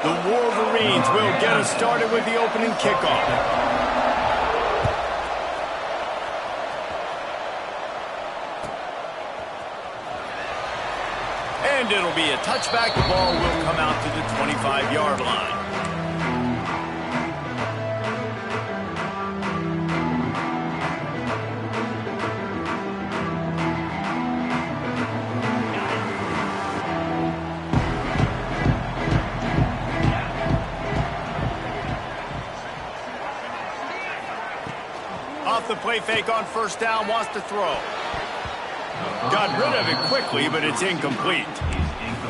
The Wolverines will get us started with the opening kickoff. And it'll be a touchback. The ball will come out to the 25-yard line. Off the play fake on first down, wants to throw. Got rid of it quickly, but it's incomplete.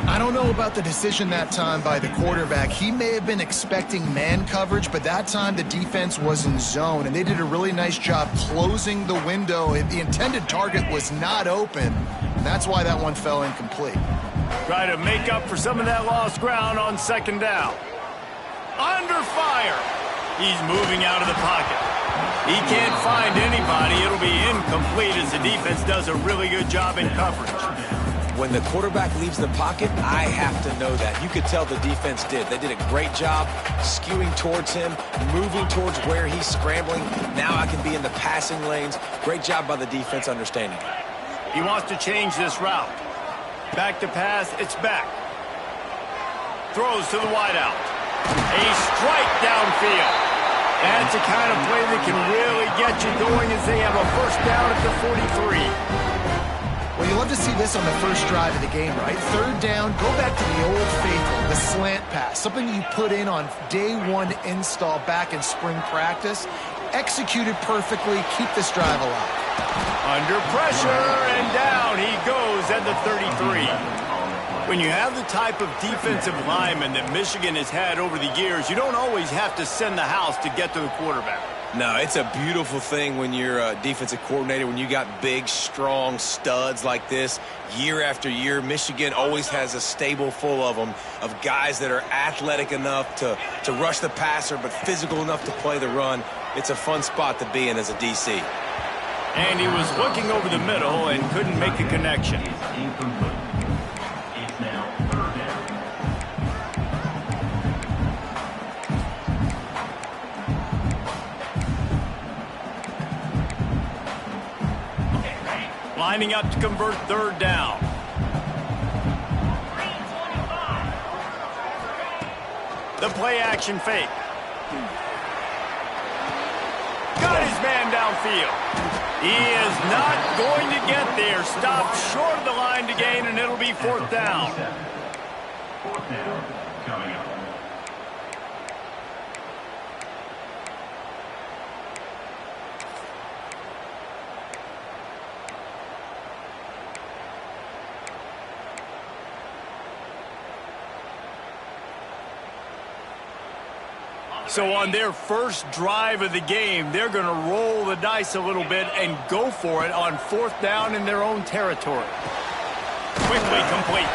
I don't know about the decision that time by the quarterback. He may have been expecting man coverage, but that time the defense was in zone, and they did a really nice job closing the window. The intended target was not open, and that's why that one fell incomplete. Try to make up for some of that lost ground on second down. Under fire. He's moving out of the pocket. He can't find anybody. It'll be incomplete as the defense does a really good job in coverage. When the quarterback leaves the pocket, I have to know that. You could tell the defense did. They did a great job skewing towards him, moving towards where he's scrambling. Now I can be in the passing lanes. Great job by the defense understanding. He wants to change this route. Back to pass, it's back. Throws to the wideout. A strike downfield. That's the kind of play that can really get you going as they have a first down at the 43. Well, you love to see this on the first drive of the game, right? Third down, go back to the old faithful, the slant pass, something you put in on day one install back in spring practice. Executed perfectly, keep this drive alive. Under pressure, and down he goes at the 33. When you have the type of defensive lineman that Michigan has had over the years, you don't always have to send the house to get to the quarterback. No, it's a beautiful thing when you're a defensive coordinator, when you got big, strong studs like this. Year after year, Michigan always has a stable full of them, of guys that are athletic enough to rush the passer, but physical enough to play the run. It's a fun spot to be in as a DC. And he was looking over the middle and couldn't make the connection. Lining up to convert third down. The play action fake. Got his man downfield. He is not going to get there. Stopped short of the line to gain, and it'll be fourth down. Fourth down coming up. So on their first drive of the game, they're going to roll the dice a little bit and go for it on fourth down in their own territory. Quickly complete.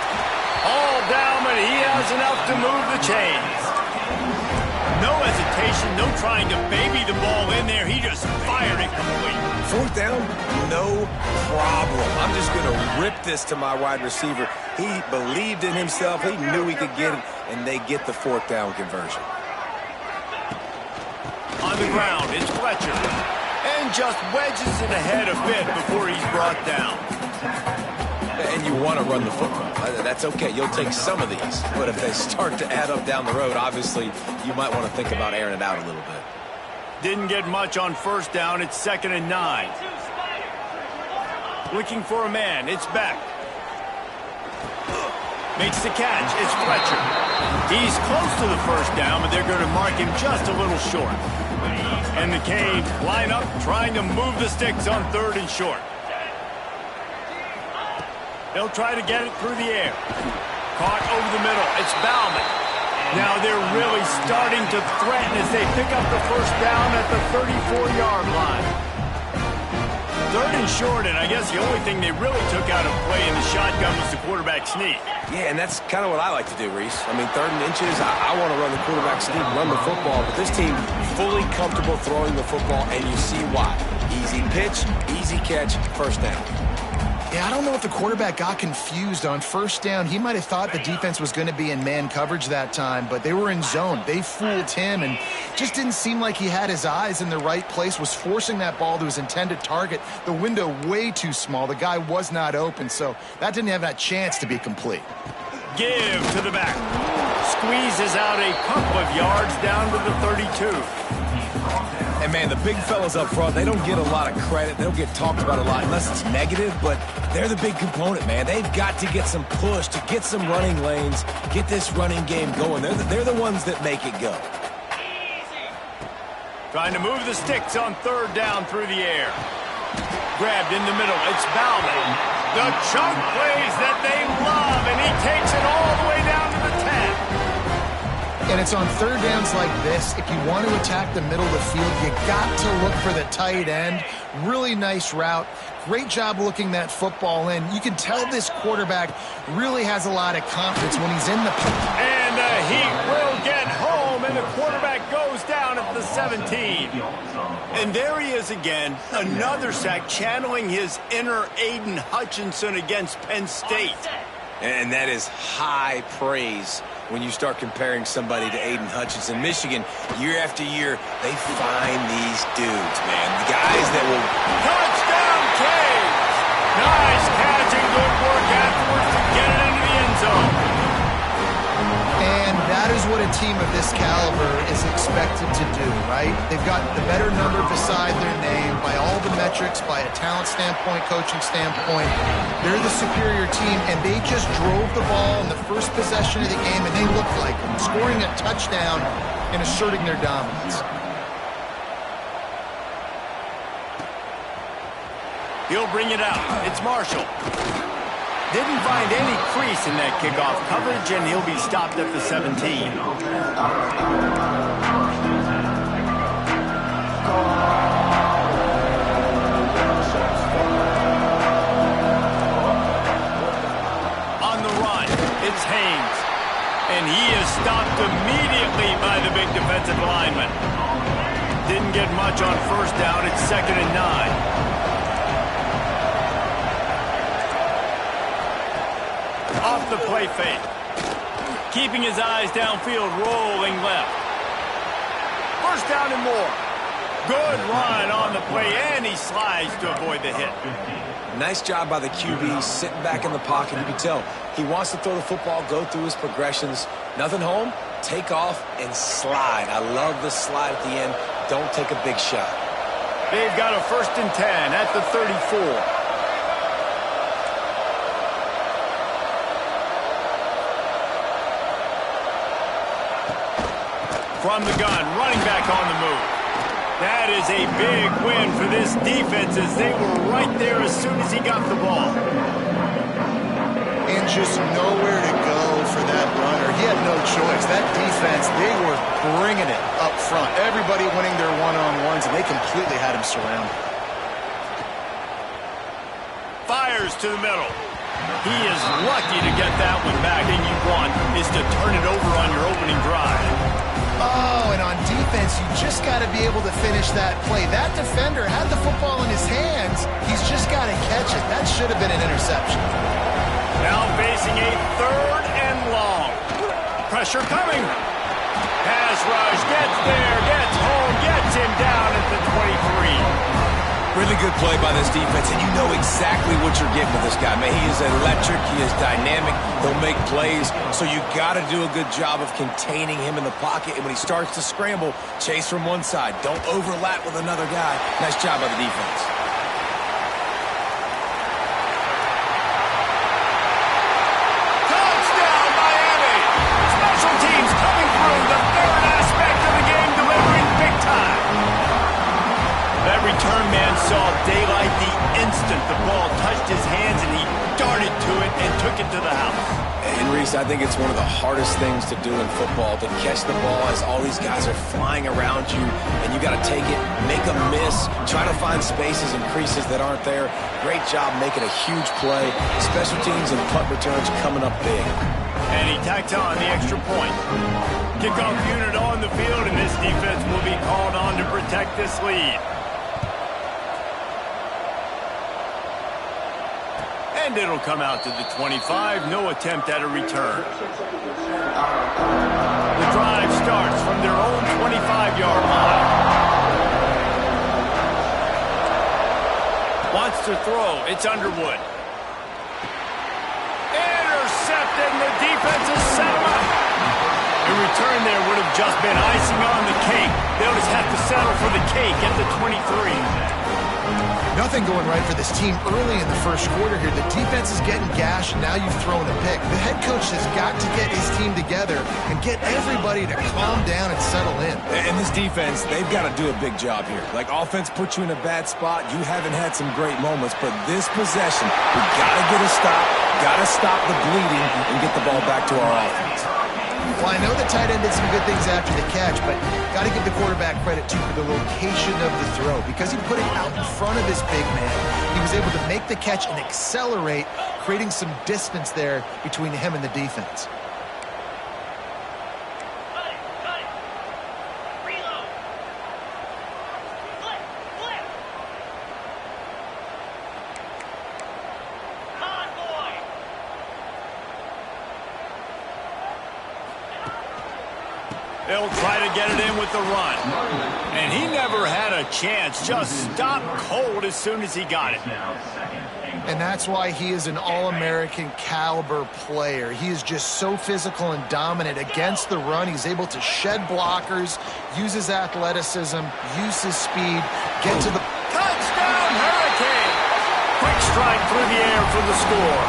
All down, but he has enough to move the chains. No hesitation, no trying to baby the ball in there. He just fired it complete. Fourth down, no problem. I'm just going to rip this to my wide receiver. He believed in himself. He knew he could get it, and they get the fourth down conversion. On the ground, it's Fletcher. And just wedges it ahead a bit before he's brought down. And you want to run the football. That's okay. You'll take some of these. But if they start to add up down the road, obviously, you might want to think about airing it out a little bit. Didn't get much on first down. It's 2nd and 9. Looking for a man. It's back. Makes the catch. It's Fletcher. He's close to the first down, but they're going to mark him just a little short. And the Canes line up, trying to move the sticks on 3rd and short. They'll try to get it through the air. Caught over the middle. It's Bauman. Now they're really starting to threaten as they pick up the first down at the 34-yard line. 3rd and short, and I guess the only thing they really took out of play in the shotgun was the quarterback sneak. Yeah, and that's kind of what I like to do, Reese. I mean, 3rd and inches, I want to run the quarterback sneak, run the football, but this team fully comfortable throwing the football, and you see why. Easy pitch, easy catch, first down. Yeah, I don't know if the quarterback got confused on first down. He might have thought the defense was going to be in man coverage that time, but they were in zone. They fooled him and just didn't seem like he had his eyes in the right place, was forcing that ball to his intended target. The window way too small. The guy was not open, so that didn't have that chance to be complete. Give to the back. Squeezes out a couple of yards down to the 32. And, man, the big fellas up front, they don't get a lot of credit. They don't get talked about a lot unless it's negative, but they're the big component, man. They've got to get some push, to get some running lanes, get this running game going. They're the ones that make it go. Trying to move the sticks on third down through the air. Grabbed in the middle. It's Bowman. The chunk plays that they love, and he takes it all the way down to the 10. And it's on third downs like this. If you want to attack the middle of the field, you got to look for the tight end. Really nice route. Great job looking that football in. You can tell this quarterback really has a lot of confidence when he's in the pocket. And the Heat will get home, and the quarterback goes down at the 17. And there he is again, another sack, channeling his inner Aiden Hutchinson against Penn State. And that is high praise when you start comparing somebody to Aiden Hutchinson. Michigan, year after year, they find these dudes, man. The guys that will... Touchdown, Caves! Nice catch and good work afterwards to get it into the end zone. And that is what a team of this caliber is expected to do, right? They've got the better number beside their name by all the metrics, by a talent standpoint, coaching standpoint. They're the superior team, and they just drove the ball in the first possession of the game, and they looked like them, scoring a touchdown and asserting their dominance. He'll bring it out. It's Marshall. Didn't find any crease in that kickoff coverage, and he'll be stopped at the 17. On the run, it's Haynes. And he is stopped immediately by the big defensive lineman. Didn't get much on first down. It's 2nd and 9. Off the play fake. Keeping his eyes downfield, rolling left. First down and more. Good run on the play, and he slides to avoid the hit. Nice job by the QB, sitting back in the pocket. You can tell he wants to throw the football, go through his progressions. Nothing home, take off, and slide. I love the slide at the end. Don't take a big shot. They've got a 1st and 10 at the 34. From the gun, running back on the move. That is a big win for this defense as they were right there as soon as he got the ball. And just nowhere to go for that runner. He had no choice. That defense, they were bringing it up front. Everybody winning their one-on-ones, and they completely had him surrounded. Fires to the middle. He is lucky to get that one back, and you want is to turn it over on your opening drive. Oh, and on defense, you just got to be able to finish that play. That defender had the football in his hands. He's just got to catch it. That should have been an interception. Now facing a 3rd and long. Pressure coming. Pass rush, gets there, gets home, gets him down at the 23. Really good play by this defense, and you know exactly what you're getting with this guy. Man, he is electric. He is dynamic. He'll make plays, so you got to do a good job of containing him in the pocket. And when he starts to scramble, chase from one side. Don't overlap with another guy. Nice job by the defense. Touchdown, Miami! Special teams coming through, the 3rd aspect of the game, delivering big time. That return man saw daylight the instant the ball touched his hands, and he darted to it and took it to the house. And Reese, I think it's one of the hardest things to do in football, to catch the ball as all these guys are flying around you, and you got to take it, make a miss, try to find spaces and creases that aren't there. Great job making a huge play. Special teams and punt returns coming up big. And he tacked on the extra point. Kickoff unit on the field, and this defense will be called on to protect this lead. And it'll come out to the 25. No attempt at a return. The drive starts from their own 25-yard line. Wants to throw. It's Underwood. Intercepted, and the defense has set him up. A return there would have just been icing on the cake. They'll just have to settle for the cake at the 23. Nothing going right for this team early in the first quarter here. The defense is getting gashed, and now you've thrown a pick. The head coach has got to get his team together and get everybody to calm down and settle in. And this defense, they've got to do a big job here. Like, offense puts you in a bad spot. You haven't had some great moments, but this possession, we got to get a stop, got to stop the bleeding and get the ball back to our offense. Well, I know the tight end did some good things after the catch, but got to give the quarterback credit, too, for the location of the throw. Because he put it out in front of his big man, he was able to make the catch and accelerate, creating some distance there between him and the defense. They'll try to get it in with the run. And he never had a chance. Just stopped cold as soon as he got it. And that's why he is an All-American caliber player. He is just so physical and dominant against the run. He's able to shed blockers, use his athleticism, use his speed, get to the... Touchdown, Hurricane! Quick strike through the air for the score.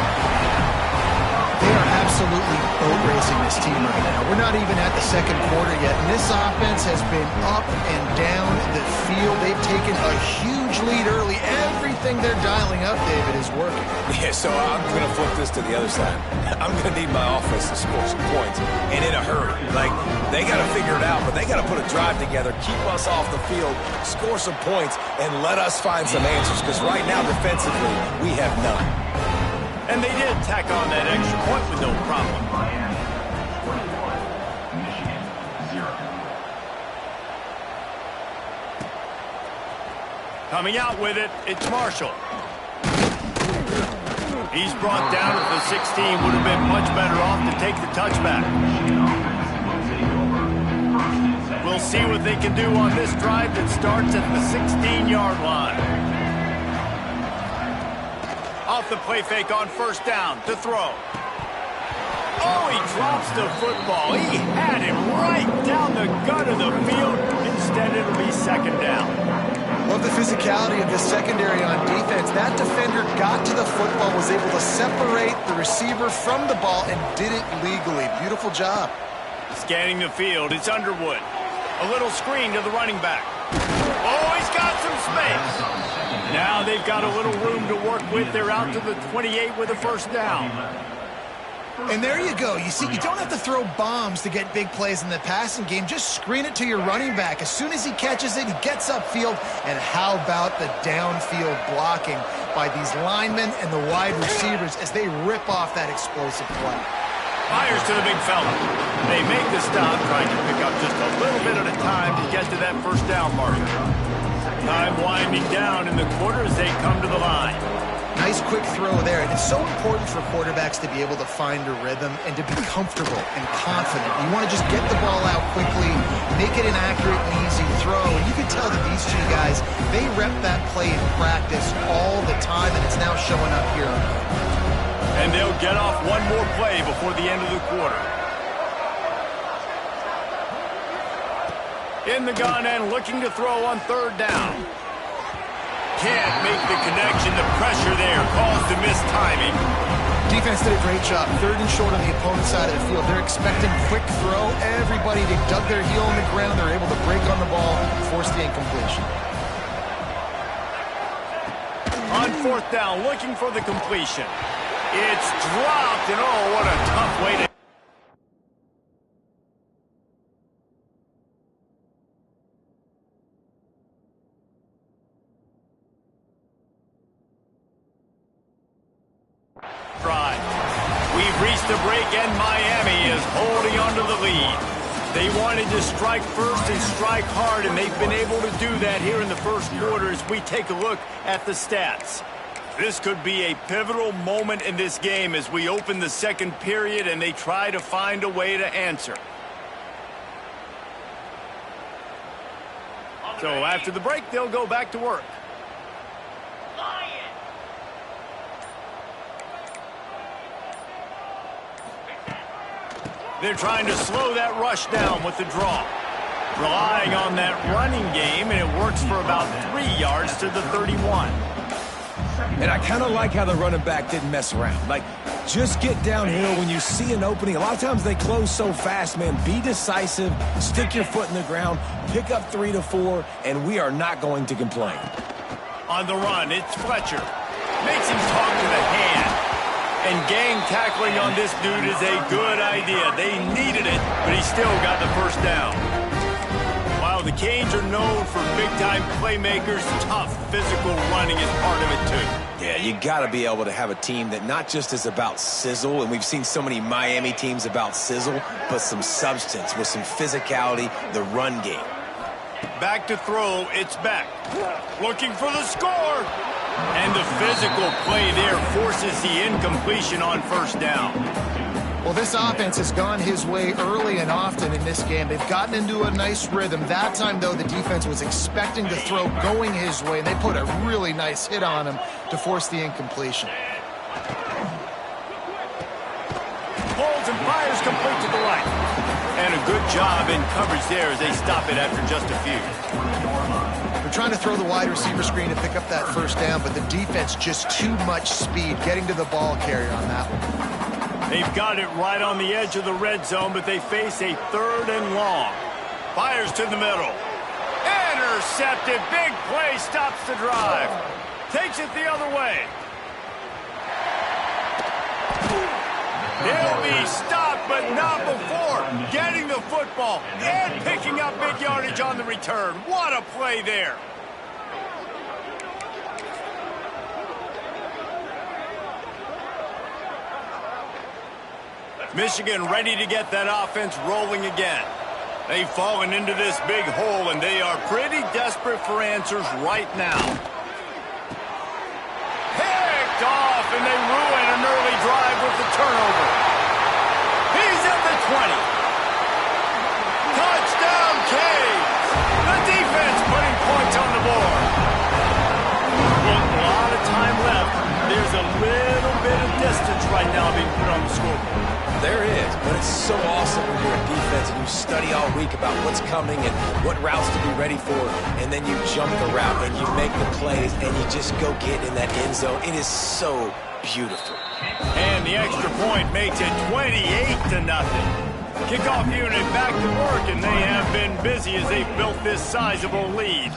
They are absolutely boat racing this team right now. We're not even at the second quarter yet, and this offense has been up and down the field. They've taken a huge lead early. Everything they're dialing up, David, is working. Yeah, so I'm going to flip this to the other side. I'm going to need my offense to score some points, and in a hurry. Like, they got to figure it out, but they got to put a drive together, keep us off the field, score some points, and let us find some answers, because right now, defensively, we have none. And they did tack on that extra point with no problem. Miami 24, Michigan 0. Coming out with it, it's Marshall. He's brought down at the 16. Would have been much better off to take the touchback. We'll see what they can do on this drive that starts at the 16-yard line. Off the play fake on first down to throw. Oh, he drops the football. He had him right down the gut of the field. Instead, it'll be second down. Love the physicality of the secondary on defense. That defender got to the football, was able to separate the receiver from the ball, and did it legally. Beautiful job. Scanning the field, it's Underwood. A little screen to the running back. Oh, he's got some space. Now they've got a little room to work with. They're out to the 28 with a first down. And there you go. You see, you don't have to throw bombs to get big plays in the passing game. Just screen it to your running back. As soon as he catches it, he gets upfield. And how about the downfield blocking by these linemen and the wide receivers as they rip off that explosive play. Fires to the big fella. They make the stop, trying to pick up just a little bit at a time to get to that first down mark. Time winding down in the quarter as they come to the line. Nice quick throw there. And it's so important for quarterbacks to be able to find a rhythm and to be comfortable and confident. You want to just get the ball out quickly, make it an accurate and easy throw. And you can tell that these two guys, they rep that play in practice all the time, and it's now showing up here. And they'll get off one more play before the end of the quarter. In the gun and looking to throw on third down. Can't make the connection. The pressure there caused the missed timing. Defense did a great job. Third and short on the opponent's side of the field. They're expecting quick throw. Everybody, they dug their heel on the ground. They're able to break on the ball, force the incompletion. On fourth down, looking for the completion. It's dropped, and oh, what a tough way to... drive. We've reached the break, and Miami is holding on to the lead. They wanted to strike first and strike hard, and they've been able to do that here in the first quarter as we take a look at the stats. This could be a pivotal moment in this game as we open the second period and they try to find a way to answer. So after the break, they'll go back to work. They're trying to slow that rush down with the draw. Relying on that running game, and it works for about 3 yards to the 31. And I kind of like how the running back didn't mess around. Like, just get downhill when you see an opening. A lot of times they close so fast, man. Be decisive, stick your foot in the ground, pick up 3 to 4, and we are not going to complain. On the run, it's Fletcher. Makes him talk to the hand. And gang tackling on this dude is a good idea. They needed it, but he still got the first down. While the Canes are known for big-time playmakers, tough physical running is part of it, too. Yeah, you got to be able to have a team that not just is about sizzle, and we've seen so many Miami teams about sizzle, but some substance with some physicality, the run game. Back to throw, it's back. Looking for the score. And the physical play there forces the incompletion on first down. Well, this offense has gone his way early and often in this game. They've gotten into a nice rhythm. That time, though, the defense was expecting the throw going his way, and they put a really nice hit on him to force the incompletion. Holds and fires complete to the right. And a good job in coverage there as they stop it after just a few. They're trying to throw the wide receiver screen to pick up that first down, but the defense just too much speed getting to the ball carrier on that one. They've got it right on the edge of the red zone, but they face a 3rd and long. Fires to the middle. Intercepted. Big play stops the drive. Takes it the other way. He'll be stopped, but not before getting the football and picking up big yardage on the return. What a play there. Michigan ready to get that offense rolling again. They've fallen into this big hole, and they are pretty desperate for answers right now. Picked off, and they ruin an early drive with the turnover. He's at the 20. Touchdown, Canes. The defense putting points on the board. Well, a lot of time left. There's a little bit of distance right now being put on the scoreboard. There is, but it's so awesome when you're in defense and you study all week about what's coming and what routes to be ready for, and then you jump the route and you make the plays and you just go get in that end zone. It is so beautiful. And the extra point makes it 28-0. Kickoff unit back to work, and they have been busy as they've built this sizable lead.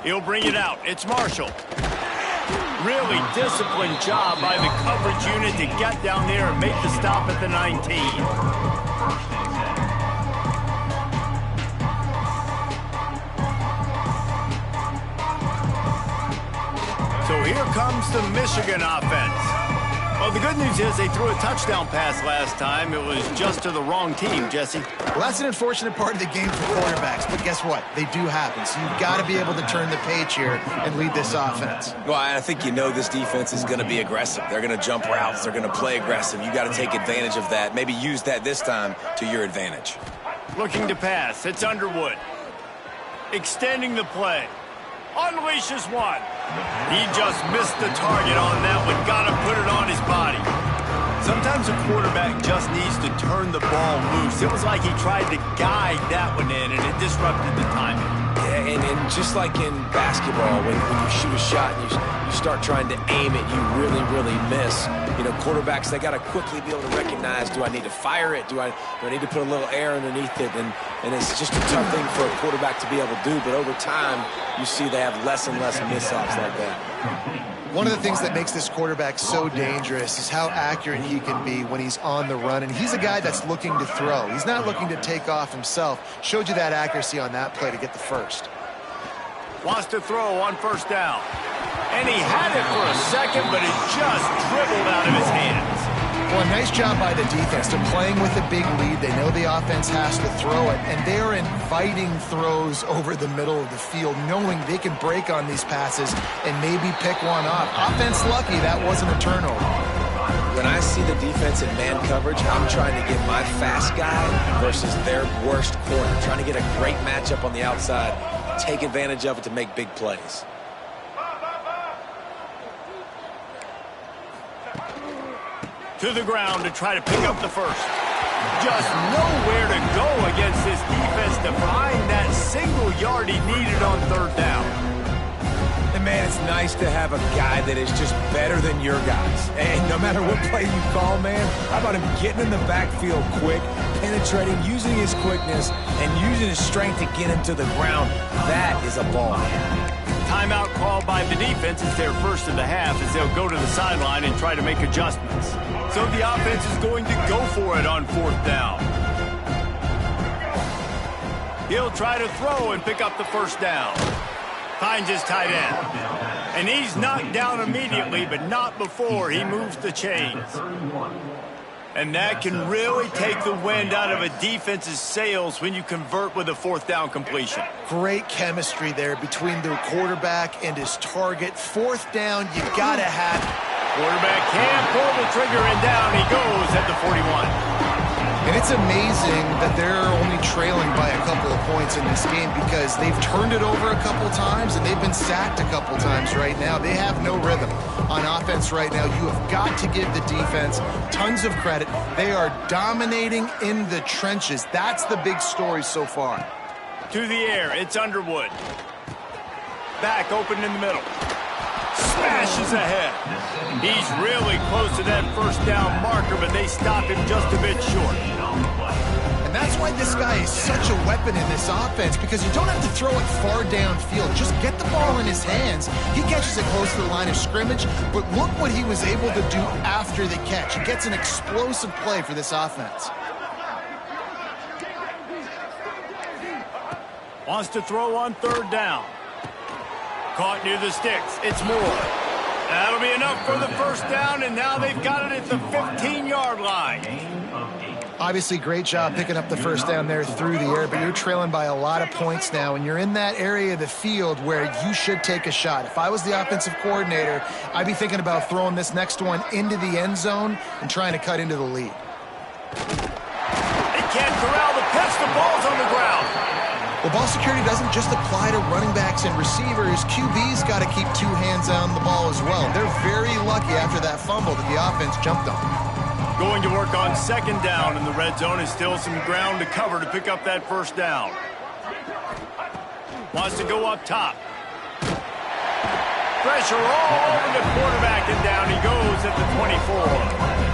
He'll bring it out. It's Marshall. Really disciplined job by the coverage unit to get down there and make the stop at the 19. So here comes the Michigan offense. Well, the good news is they threw a touchdown pass last time. It was just to the wrong team, Jesse. Well, that's an unfortunate part of the game for quarterbacks, but guess what? They do happen, so you've got to be able to turn the page here and lead this offense. Well, I think you know this defense is going to be aggressive. They're going to jump routes. They're going to play aggressive. You got to take advantage of that. Maybe use that this time to your advantage. Looking to pass. It's Underwood. Extending the play. Unleashes one. He just missed the target on that one. Got to put it on his body. Sometimes a quarterback just needs to turn the ball loose. It was like he tried to guide that one in, and it disrupted the timing. Yeah, and just like in basketball, when you shoot a shot and you start trying to aim it, you really miss. You know, quarterbacks, they got to quickly be able to recognize, do I need to fire it? Do I need to put a little air underneath it? And it's just a tough thing for a quarterback to be able to do. But over time, you see they have less and less mishaps like that. One of the things that makes this quarterback so dangerous is how accurate he can be when he's on the run. And he's a guy that's looking to throw. He's not looking to take off himself. Showed you that accuracy on that play to get the first. Wants to throw on first down. And he had it for a second, but it just dribbled out of his hands. Well, a nice job by the defense. They're playing with a big lead. They know the offense has to throw it, and they are inviting throws over the middle of the field, knowing they can break on these passes and maybe pick one off. Offense lucky that wasn't a turnover. When I see the defense in man coverage, I'm trying to get my fast guy versus their worst corner, trying to get a great matchup on the outside, take advantage of it to make big plays. To the ground to try to pick up the first. Just nowhere to go against this defense to find that single yard he needed on third down. And man, it's nice to have a guy that is just better than your guys. And no matter what play you call, man, how about him getting in the backfield quick, penetrating, using his quickness, and using his strength to get him to the ground. That is a ball. Timeout called by the defense. It's their first of the half as they'll go to the sideline and try to make adjustments. So the offense is going to go for it on fourth down. He'll try to throw and pick up the first down. Finds his tight end. And he's knocked down immediately, but not before he moves the chains. And that can really take the wind out of a defense's sails when you convert with a fourth down completion. Great chemistry there between their quarterback and his target. Fourth down, you gotta have it. Quarterback can pull the trigger, and down he goes at the 41. And it's amazing that they're only trailing by a couple of points in this game because they've turned it over a couple times and they've been sacked a couple times right now. They have no rhythm on offense right now. You have got to give the defense tons of credit. They are dominating in the trenches. That's the big story so far. To the air, it's Underwood. Back open in the middle. Smashes ahead. He's really close to that first down marker, but they stop him just a bit short. And that's why this guy is such a weapon in this offense, because you don't have to throw it far downfield. Just get the ball in his hands. He catches it close to the line of scrimmage, but look what he was able to do after the catch. He gets an explosive play for this offense. Wants to throw on third down. Caught near the sticks. It's Moore. That'll be enough for the first down, and now they've got it at the 15-yard line. Obviously, great job picking up the first down there through the air, but you're trailing by a lot of points now, and you're in that area of the field where you should take a shot. If I was the offensive coordinator, I'd be thinking about throwing this next one into the end zone and trying to cut into the lead. They can't corral the pitch. The ball's on the ground. Well, ball security doesn't just apply to running backs and receivers. QB's got to keep two hands on the ball as well. They're very lucky after that fumble that the offense jumped on. Going to work on second down, and the red zone is still some ground to cover to pick up that first down. Wants to go up top. Pressure all over the quarterback, and down he goes at the 24.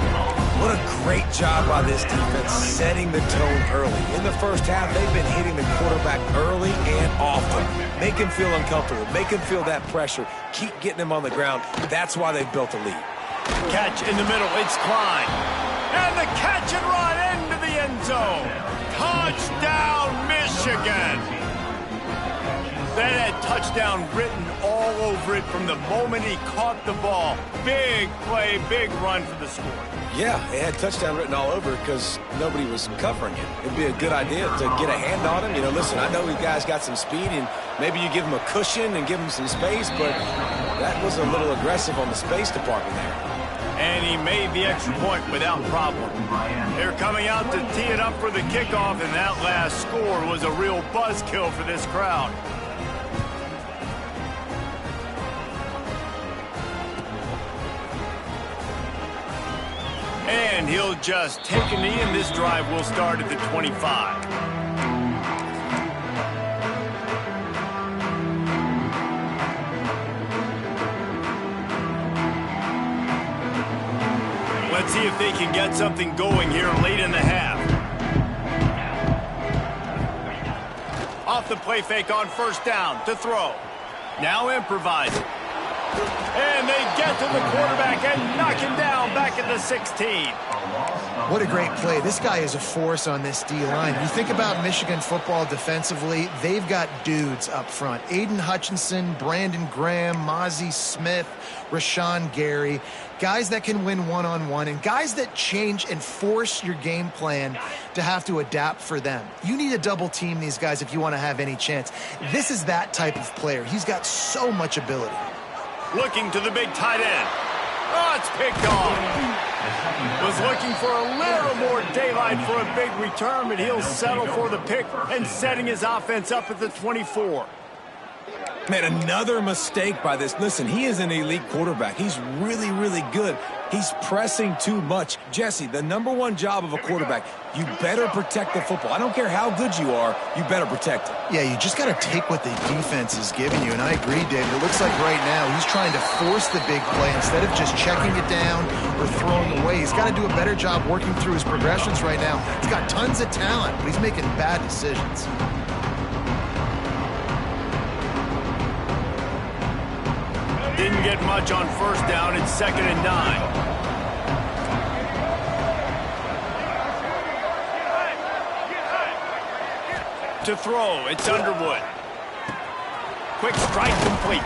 What a great job by this defense setting the tone early. In the first half, they've been hitting the quarterback early and often. Make him feel uncomfortable. Make him feel that pressure. Keep getting him on the ground. That's why they've built a lead. Catch in the middle. It's Klein. And the catch and run into the end zone. Touchdown, Michigan. That had touchdown written all over it from the moment he caught the ball. Big play, big run for the score. Yeah, it had touchdown written all over because nobody was covering it. It'd be a good idea to get a hand on him. You know, listen, I know these guys got some speed, and maybe you give him a cushion and give him some space, but that was a little aggressive on the space department there. And he made the extra point without problem. They're coming out to tee it up for the kickoff, and that last score was a real buzzkill for this crowd. And he'll just take a knee, and this drive will start at the 25. Let's see if they can get something going here late in the half. Off the play fake on first down to throw. Now improvising. And they get to the quarterback and knock him down back at the 16. What a great play. This guy is a force on this D-line. You think about Michigan football defensively, they've got dudes up front. Aiden Hutchinson, Brandon Graham, Mozzie Smith, Rashawn Gary. Guys that can win one-on-one and guys that change and force your game plan to have to adapt for them. You need to double team these guys if you want to have any chance. This is that type of player. He's got so much ability. Looking to the big tight end. Oh, it's picked off. Was looking for a little more daylight for a big return, but he'll settle for the pick and setting his offense up at the 24. Man, another mistake by this. Listen, he is an elite quarterback. He's really, really good. He's pressing too much. Jesse, the #1 job of a quarterback, you better protect the football. I don't care how good you are, you better protect it. Yeah, you just got to take what the defense is giving you, and I agree, David. It looks like right now he's trying to force the big play instead of just checking it down or throwing away. He's got to do a better job working through his progressions right now. He's got tons of talent, but he's making bad decisions. Didn't get much on first down. It's 2nd and 9. To throw, it's Underwood. Quick strike complete.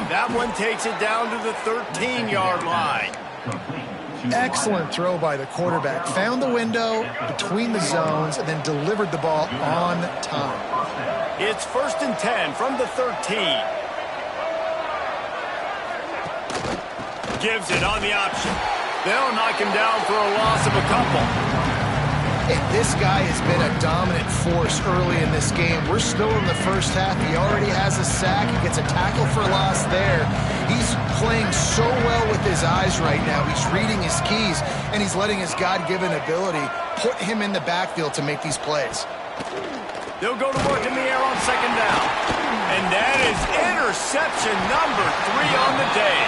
That one takes it down to the 13-yard line. Excellent throw by the quarterback. Found the window between the zones and then delivered the ball on time. It's 1st and 10 from the 13. Gives it on the option. They'll knock him down for a loss of a couple. And this guy has been a dominant force early in this game. We're still in the first half. He already has a sack. He gets a tackle for loss there. He's playing so well with his eyes right now. He's reading his keys, and he's letting his God-given ability put him in the backfield to make these plays. They'll go to work in the air on 2nd down. And that is interception number 3 on the day.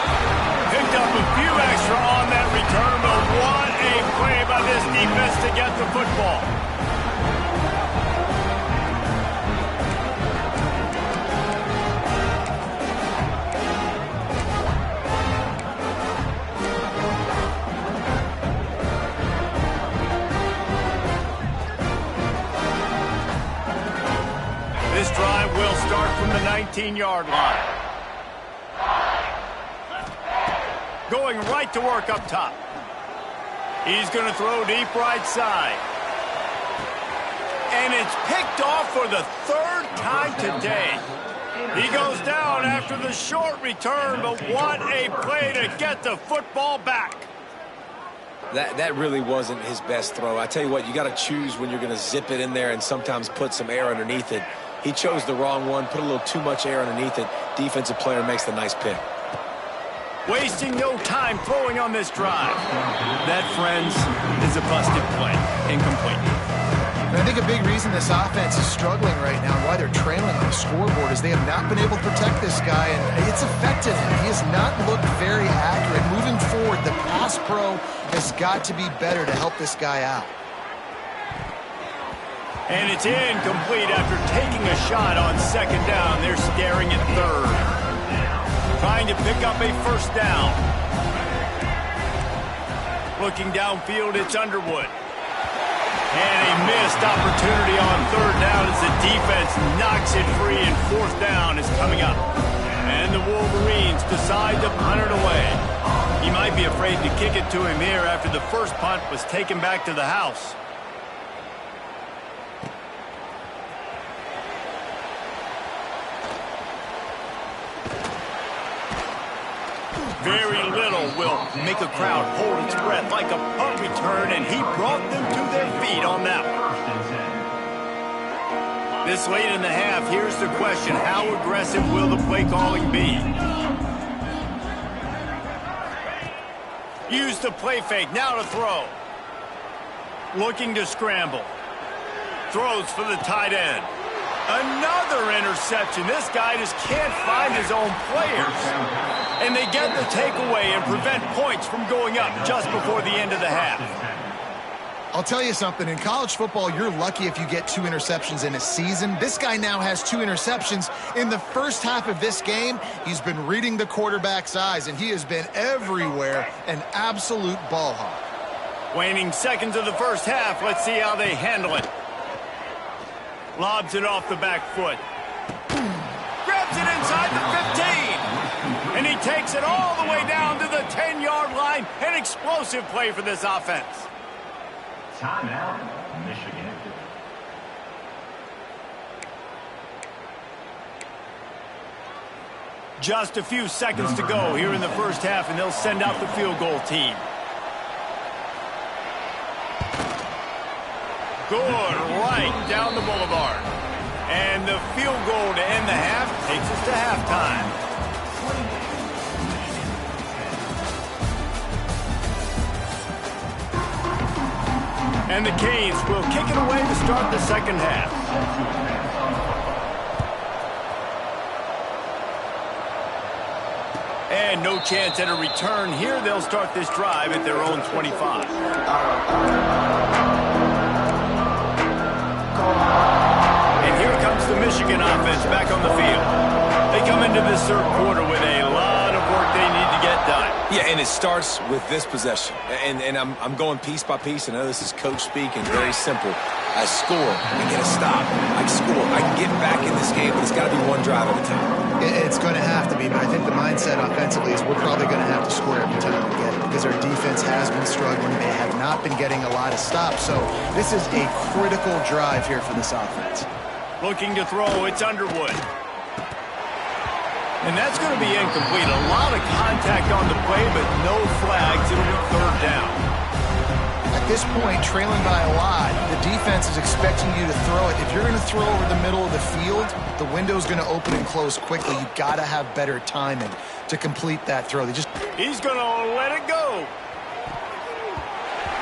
Picked up a few extra on that return, but what a play by this defense to get the football. This drive will start from the 19-yard line. Going right to work up top. He's going to throw deep right side. And it's picked off for the 3rd time today. He goes down after the short return, but what a play to get the football back. That really wasn't his best throw. I tell you what, you got to choose when you're going to zip it in there and sometimes put some air underneath it. He chose the wrong one, put a little too much air underneath it. Defensive player makes the nice pick. Wasting no time throwing on this drive. That, friends, is a busted play. Incomplete. And I think a big reason this offense is struggling right now and why they're trailing on the scoreboard is they have not been able to protect this guy, and it's affected him. He has not looked very accurate. Moving forward, the pass pro has got to be better to help this guy out. And it's incomplete after taking a shot on 2nd down. They're staring at 3rd. Trying to pick up a 1st down. Looking downfield, it's Underwood. And a missed opportunity on 3rd down as the defense knocks it free, and 4th down is coming up. And the Wolverines decide to punt it away. He might be afraid to kick it to him here after the first punt was taken back to the house. Very little will make a crowd hold its breath like a punt return, and he brought them to their feet on that one. This late in the half, here's the question. How aggressive will the play calling be? Use the play fake, now to throw. Looking to scramble. Throws for the tight end. Another interception. This guy just can't find his own players. And they get the takeaway and prevent points from going up just before the end of the half. I'll tell you something. In college football, you're lucky if you get 2 interceptions in a season. This guy now has 2 interceptions. In the first half of this game, he's been reading the quarterback's eyes, and he has been everywhere, an absolute ball hawk. Waning seconds of the first half. Let's see how they handle it. Lobs it off the back foot. Grabs it inside the 15. And he takes it all the way down to the 10-yard line. An explosive play for this offense. Timeout, Michigan. Just a few seconds to go here in the first half, and they'll send out the field goal team. Good, right down the boulevard. And the field goal to end the half takes us to halftime. And the Canes will kick it away to start the second half. And no chance at a return here. They'll start this drive at their own 25. And here comes the Michigan offense back on the field. They come into this third quarter with a lot of work they need to get done. Yeah, and it starts with this possession. And I'm going piece by piece. I know this is coach speak and very simple. I score, I get a stop, I score. I can get back in this game, but it's got to be one drive at a time. It's going to have to be, but I think the mindset offensively is we're probably going to have to score every time we get it because our defense has been struggling. They have not been getting a lot of stops, so this is a critical drive here for this offense. Looking to throw, it's Underwood. And that's going to be incomplete. A lot of contact on the play, but no flags. It'll be third down. At this point, trailing by a lot, the defense is expecting you to throw it. If you're going to throw over the middle of the field, the window's going to open and close quickly. You've got to have better timing to complete that throw. He's going to let it go.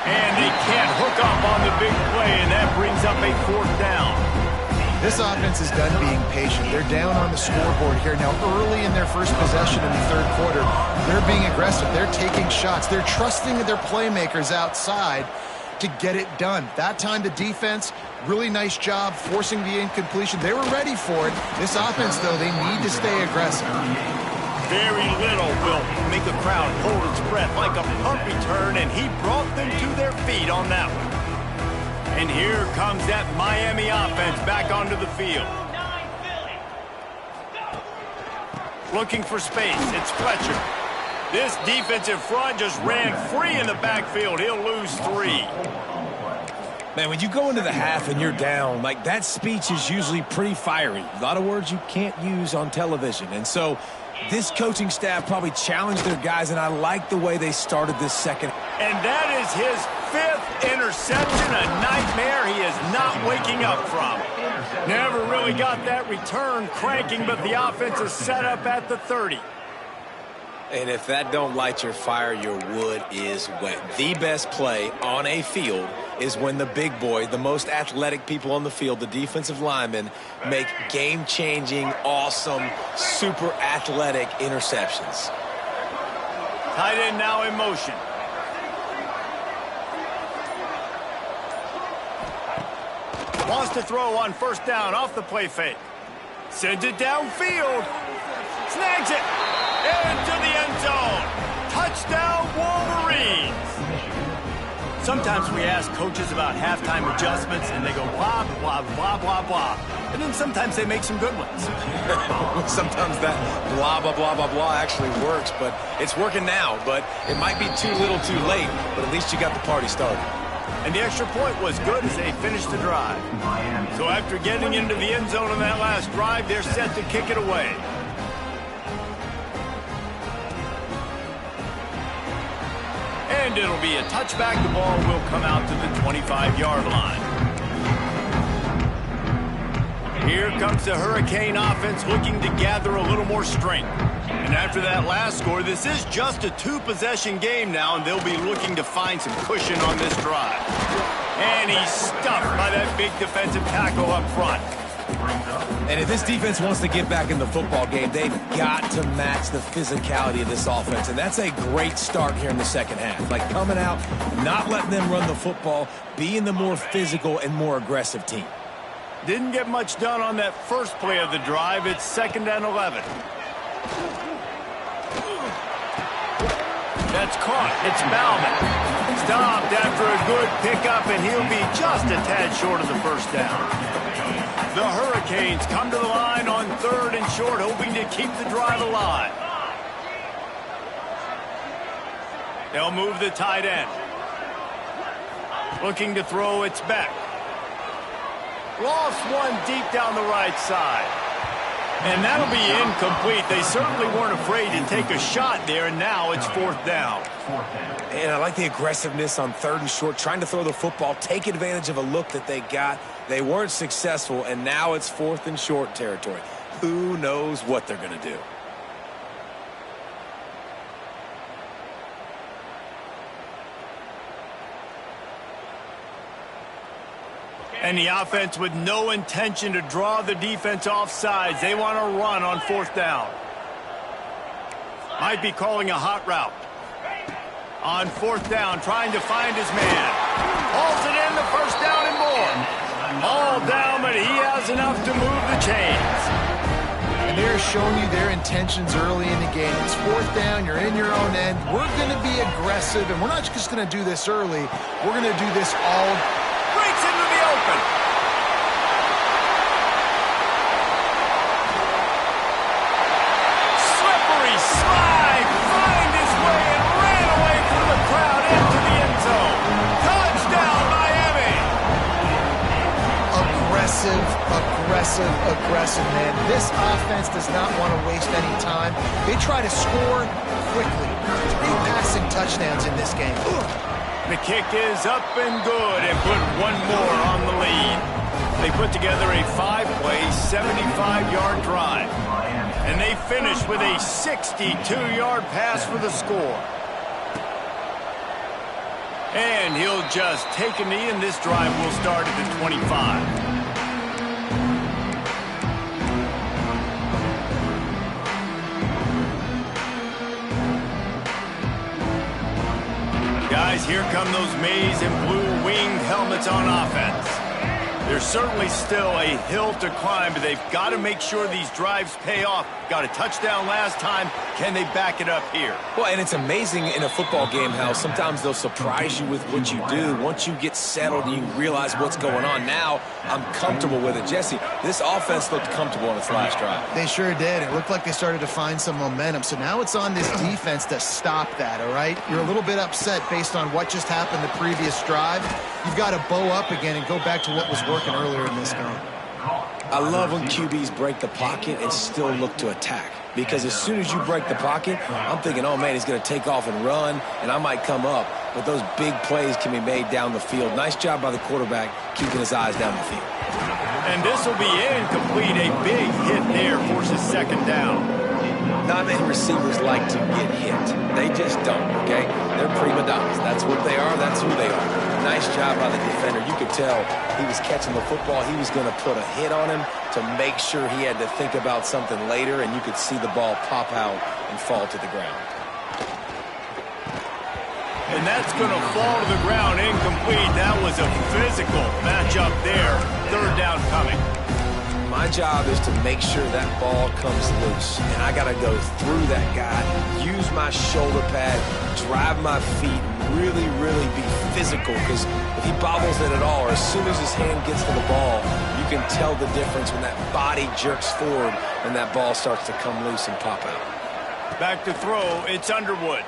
And they can't hook up on the big play, and that brings up a fourth down. This offense is done being patient. They're down on the scoreboard here. Now, early in their first possession in the third quarter, they're being aggressive. They're taking shots. They're trusting their playmakers outside to get it done. That time, the defense, really nice job forcing the incompletion. They were ready for it. This offense, though, they need to stay aggressive. Very little will make the crowd hold its breath like a punt return, and he brought them to their feet on that one. And here comes that Miami offense back onto the field. Looking for space, it's Fletcher. This defensive front just ran free in the backfield. He'll lose 3. Man, when you go into the half and you're down, like that speech is usually pretty fiery. A lot of words you can't use on television. And so this coaching staff probably challenged their guys, and I like the way they started this second. And that is his 5th interception, a nightmare he is not waking up from. Never really got that return cranking, but the offense is set up at the 30. And if that don't light your fire, your wood is wet. The best play on a field is when the big boy, the most athletic people on the field, the defensive linemen, make game-changing, awesome, super athletic interceptions. Tight end now in motion. Wants to throw on first down off the play fake. Sends it downfield. Snags it. Into the end zone. Touchdown, Wolverines. Sometimes we ask coaches about halftime adjustments, and they go blah, blah, blah, blah, blah. And then sometimes they make some good ones. Sometimes that blah, blah, blah, blah, blah actually works, but it's working now. But it might be too little too late, but at least you got the party started. And the extra point was good as they finished the drive. So after getting into the end zone on that last drive, they're set to kick it away. And it'll be a touchback. The ball will come out to the 25-yard line. Here comes the Hurricane offense looking to gather a little more strength. And after that last score, this is just a 2-possession game now, and they'll be looking to find some cushion on this drive. And he's stuffed by that big defensive tackle up front. And if this defense wants to get back in the football game, they've got to match the physicality of this offense. And that's a great start here in the second half. Like coming out, not letting them run the football, being the more physical and more aggressive team. Didn't get much done on that first play of the drive. It's 2nd and 11. That's caught. It's Bauman. stopped after a good pickup, and he'll be just a tad short of the first down. The Hurricanes come to the line on 3rd and short, hoping to keep the drive alive. They'll move the tight end. Looking to throw, it's Beck. Lost one deep down the right side. And that'll be incomplete. They certainly weren't afraid to take a shot there, and now it's 4th down. And I like the aggressiveness on 3rd and short, trying to throw the football, take advantage of a look that they got. They weren't successful, and now it's 4th and short territory. Who knows what they're going to do? And the offense with no intention to draw the defense off sides. They want to run on 4th down. Might be calling a hot route. On 4th down, trying to find his man. Hauls it in, the first down and more. All down, but he has enough to move the chains. And they're showing you their intentions early in the game. It's 4th down, you're in your own end. We're going to be aggressive, and we're not just going to do this early. We're going to do this all. Breaks into the open. Slippery slide. Find his way and ran away through the crowd into the end zone. Touchdown, Miami. Aggressive, man. This offense does not want to waste any time. They try to score quickly. 3 passing touchdowns in this game. The kick is up and good, and put one more on the lead. They put together a 5-play, 75-yard drive. And they finish with a 62-yard pass for the score. And he'll just take a knee, and this drive will start at the 25. Guys, here come those maize and blue winged helmets on offense. There's certainly still a hill to climb, but they've got to make sure these drives pay off. Got a touchdown last time. Can they back it up here? Well, and it's amazing in a football game how sometimes they'll surprise you with what you do. Once you get settled and you realize what's going on, now I'm comfortable with it. Jesse, this offense looked comfortable on its last drive. They sure did. It looked like they started to find some momentum. So now it's on this defense to stop that, all right? You're a little bit upset based on what just happened the previous drive. You've got to bow up again and go back to what was working earlier in this game. I love when QBs break the pocket and still look to attack. Because as soon as you break the pocket, I'm thinking, oh, man, he's going to take off and run, and I might come up. But those big plays can be made down the field. Nice job by the quarterback keeping his eyes down the field. And this will be incomplete. A big hit there forces 2nd down. Not many receivers like to get hit. They just don't, okay? They're prima donnas. That's what they are. That's who they are. Nice job by the defender. You could tell he was catching the football. He was going to put a hit on him to make sure he had to think about something later, and you could see the ball pop out and fall to the ground. And that's going to fall to the ground incomplete. That was a physical matchup there. 3rd down coming. My job is to make sure that ball comes loose, and I got to go through that guy, use my shoulder pad, drive my feet, really be physical, because if he bobbles it at all, or as soon as his hand gets to the ball, you can tell the difference when that body jerks forward and that ball starts to come loose and pop out. Back to throw, it's Underwood.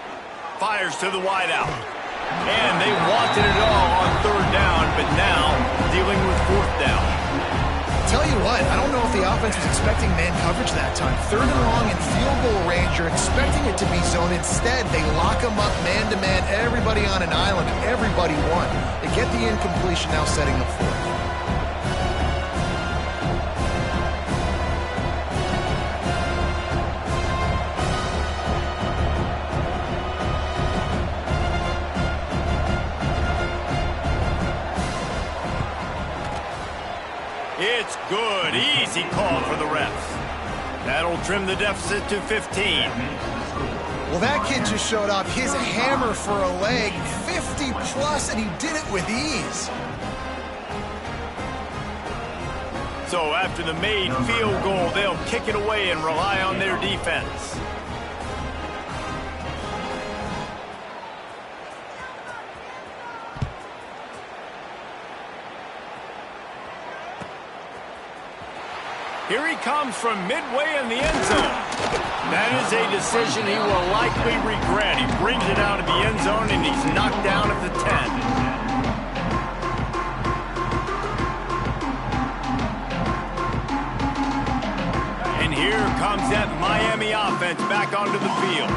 Fires to the wideout. And they wanted it all on 3rd down, but now dealing with 4th down. Tell you what, I don't know if the offense was expecting man coverage that time. 3rd and long in field goal range, you're expecting it to be zone. Instead, they lock them up man-to-man, everybody on an island, and everybody won. They get the incompletion, now setting up 4th. It's good. Easy call for the refs. That'll trim the deficit to 15. Well, that kid just showed off his hammer for a leg, 50-plus, and he did it with ease. So after the made field goal, they'll kick it away and rely on their defense. Here he comes from midway in the end zone. That is a decision he will likely regret. He brings it out of the end zone, and he's knocked down at the 10. And here comes that Miami offense back onto the field.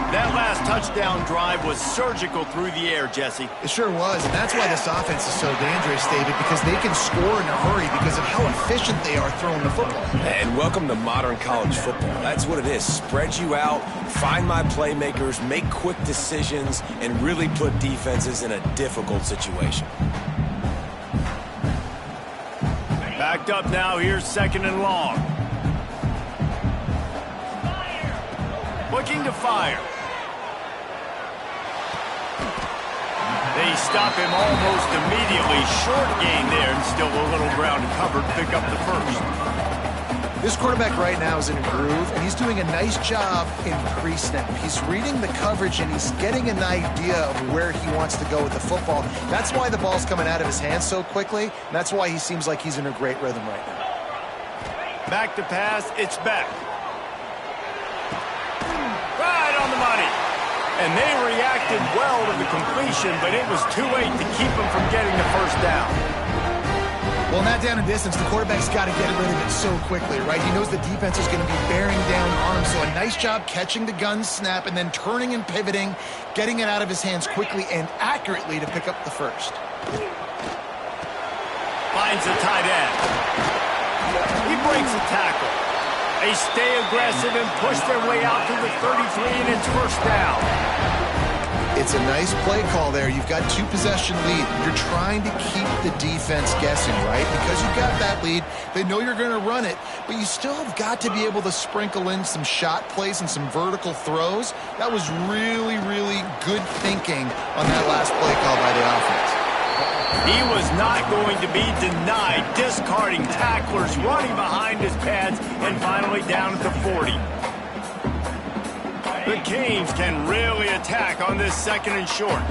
That last touchdown drive was surgical through the air, Jesse. It sure was, and that's why this offense is so dangerous, David, because they can score in a hurry because of how efficient they are throwing the football. And welcome to modern college football. That's what it is. Spread you out, find my playmakers, make quick decisions, and really put defenses in a difficult situation. Backed up now, here's 2nd and long. Looking to fire. They stop him almost immediately. Short gain there, and still a little ground covered. Pick up the first. This quarterback right now is in a groove, and he's doing a nice job in pre-snap. He's reading the coverage, and he's getting an idea of where he wants to go with the football. That's why the ball's coming out of his hands so quickly, and that's why he seems like he's in a great rhythm right now. Back to pass, it's back. Right on the money. And they reacted well to the completion, but it was too late to keep them from getting the first down. Well, in that down and distance, the quarterback's got to get rid of it so quickly, right? He knows the defense is going to be bearing down on him, so a nice job catching the gun snap and then turning and pivoting, getting it out of his hands quickly and accurately to pick up the first. Finds the tight end. He breaks a tackle. They stay aggressive and push their way out to the 33, and it's first down. It's a nice play call there. You've got 2-possession lead. You're trying to keep the defense guessing, right? Because you've got that lead, they know you're going to run it, but you still have got to be able to sprinkle in some shot plays and some vertical throws. That was really, really good thinking on that last play call by the offense. He was not going to be denied, discarding tacklers, running behind his pads, and finally down at the 40. The Canes can really attack on this 2nd and short.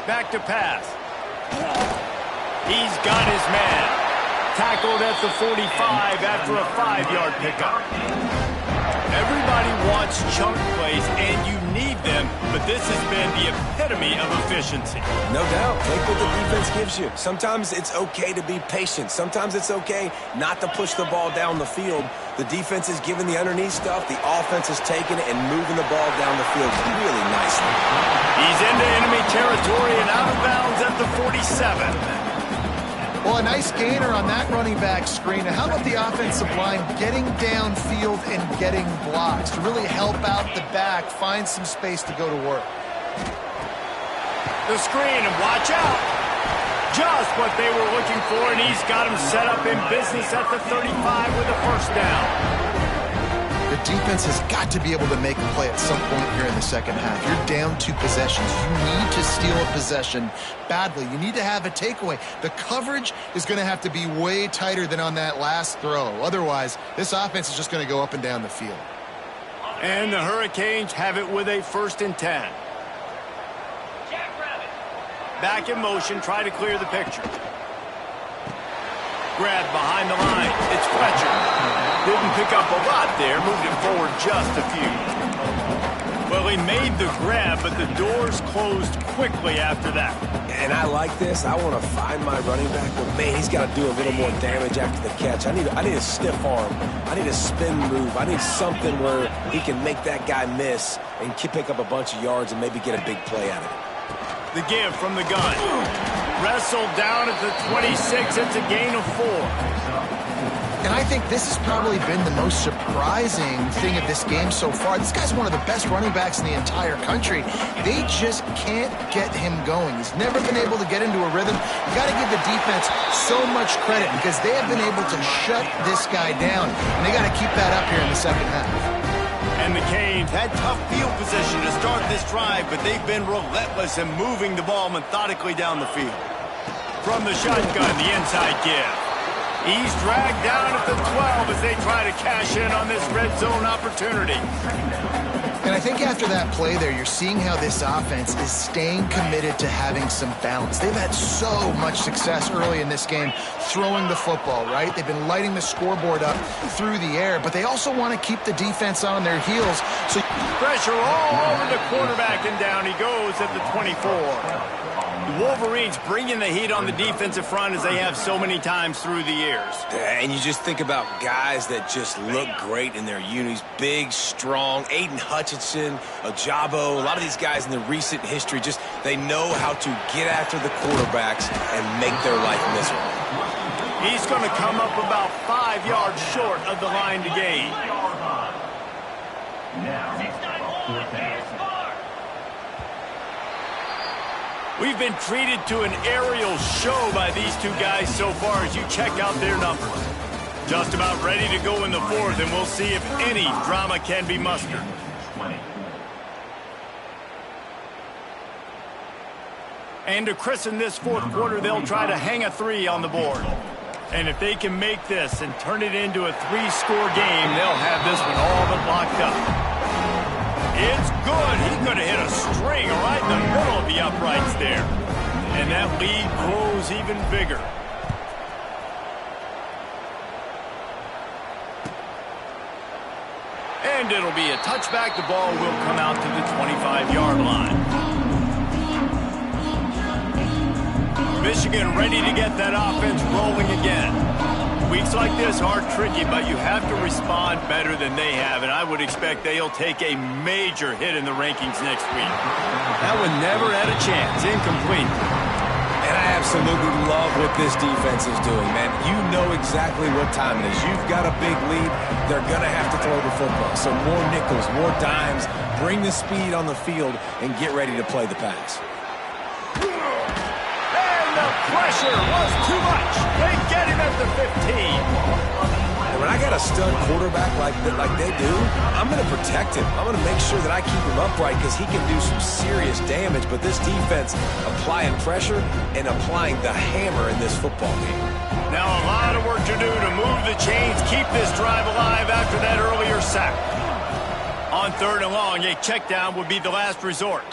Back to pass. He's got his man. Tackled at the 45 after a 5-yard pickup. Everybody wants chunk plays, and you need them, but this has been the epitome of efficiency. No doubt. Take what the defense gives you. Sometimes it's okay to be patient. Sometimes it's okay not to push the ball down the field. The defense is giving the underneath stuff. The offense is taking it and moving the ball down the field really nicely. He's into enemy territory and out of bounds at the 47. Well, a nice gainer on that running back screen. Now, how about the offensive line getting downfield and getting blocks to really help out the back, find some space to go to work? The screen, and watch out. Just what they were looking for, and he's got him set up in business at the 35 with a first down. The defense has got to be able to make a play at some point here in the second half. You're down 2 possessions. You need to steal a possession badly. You need to have a takeaway. The coverage is going to have to be way tighter than on that last throw. Otherwise, this offense is just going to go up and down the field. And the Hurricanes have it with a 1st and 10. Back in motion, try to clear the picture. Grab behind the line. It's Fletcher. Didn't pick up a lot there, moved it forward just a few. Well, he made the grab, but the doors closed quickly after that. And I like this. I want to find my running back, but man, he's got to do a little more damage after the catch. I need a stiff arm. I need a spin move. I need something where he can make that guy miss and pick up a bunch of yards and maybe get a big play out of it. The give from the gun. Wrestled down at the 26. It's a gain of 4. And I think this has probably been the most surprising thing of this game so far. This guy's one of the best running backs in the entire country. They just can't get him going. He's never been able to get into a rhythm. You got to give the defense so much credit because they have been able to shut this guy down. And they got to keep that up here in the second half. And the Canes had tough field position to start this drive, but they've been relentless in moving the ball methodically down the field. From the shotgun, the inside give. He's dragged down at the 12 as they try to cash in on this red zone opportunity. And I think after that play there, you're seeing how this offense is staying committed to having some balance. They've had so much success early in this game throwing the football, right? They've been lighting the scoreboard up through the air, but they also want to keep the defense on their heels. So pressure all over the quarterback, and down he goes at the 24. The Wolverines bringing the heat on the defensive front as they have so many times through the years. And you just think about guys that just look great in their unis. Big, strong, Aiden Hutchinson, Ajabo, a lot of these guys in the recent history, just they know how to get after the quarterbacks and make their life miserable. He's going to come up about 5 yards short of the line to gain. We've been treated to an aerial show by these two guys so far as you check out their numbers. Just about ready to go in the fourth, and we'll see if any drama can be mustered. And to christen this fourth quarter, they'll try to hang a 3 on the board. And if they can make this and turn it into a 3-score game, they'll have this one all but locked up. It's good. He could have hit a string right in the middle of the uprights there. And that lead grows even bigger. And it'll be a touchback. The ball will come out to the 25-yard line. Michigan ready to get that offense rolling again. Weeks like this are tricky, but you have to respond better than they have, and I would expect they'll take a major hit in the rankings next week. That one never had a chance. Incomplete. And I absolutely love what this defense is doing, man. You know exactly what time it is. You've got a big lead. They're going to have to throw the football. So more nickels, more dimes, bring the speed on the field, and get ready to play the pass. The pressure was too much. They get him at the 15. And when I got a stud quarterback like they do, I'm going to protect him. I'm going to make sure that I keep him upright because he can do some serious damage. But this defense applying pressure and applying the hammer in this football game. Now a lot of work to do to move the chains, keep this drive alive after that earlier sack. On 3rd and long, a check down would be the last resort.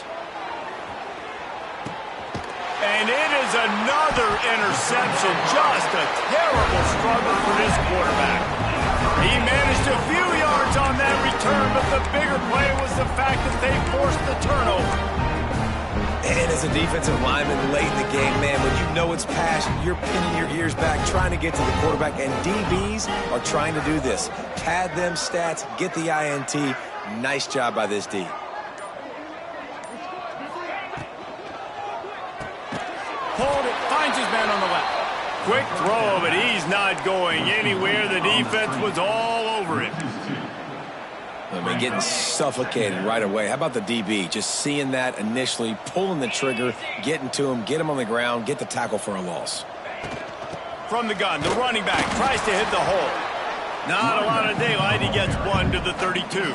And it is another interception. Just a terrible struggle for this quarterback. He managed a few yards on that return, but the bigger play was the fact that they forced the turnover. And as a defensive lineman late in the game, man, when you know it's passed, you're pinning your ears back, trying to get to the quarterback, and DBs are trying to do this. Pad them stats, get the INT. Nice job by this D. Hold it, finds his man on the left. Quick throw, but he's not going anywhere. The defense was all over him. I mean, getting suffocated right away. How about the DB? Just seeing that initially, pulling the trigger, getting to him, get him on the ground, get the tackle for a loss. From the gun, the running back tries to hit the hole. Not a lot of daylight. He gets one to the 32.